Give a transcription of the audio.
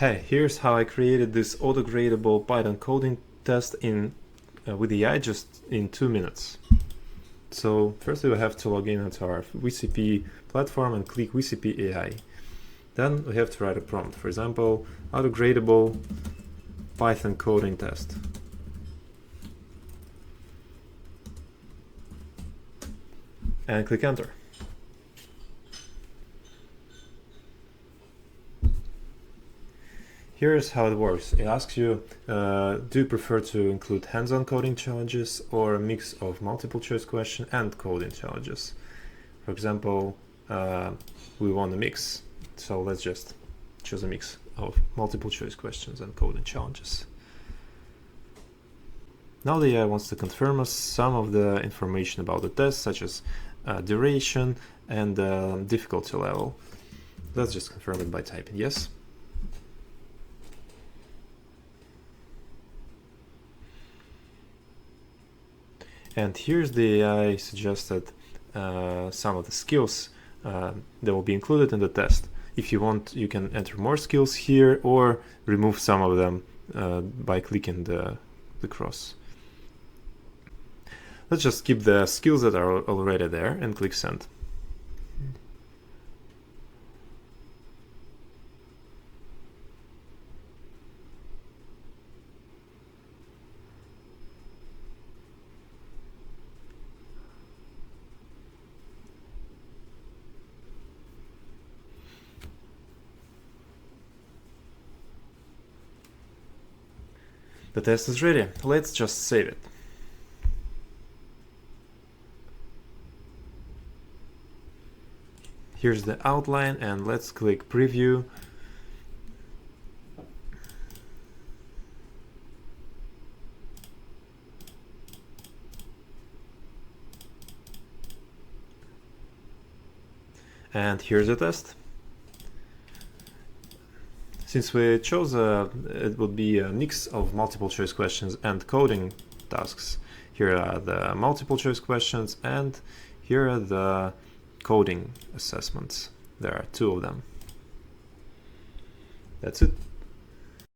Hey, here's how I created this auto-gradable Python coding test with AI just in 2 minutes. So firstly we have to log in into our WeCP platform and click WeCP AI. Then we have to write a prompt, for example, auto-gradable Python coding test. And click enter. Here's how it works. It asks you, do you prefer to include hands-on coding challenges or a mix of multiple choice question and coding challenges? For example, we want a mix, so let's just choose a mix of multiple choice questions and coding challenges. Now the AI wants to confirm us some of the information about the test, such as duration and difficulty level. Let's just confirm it by typing yes. And here's the AI suggested some of the skills that will be included in the test. If you want, you can enter more skills here or remove some of them by clicking the cross. Let's just keep the skills that are already there and click send. The test is ready. Let's just save it. Here's the outline and let's click preview. And here's the test. Since we chose it would be a mix of multiple choice questions and coding tasks. Here are the multiple choice questions and here are the coding assessments. There are 2 of them. That's it.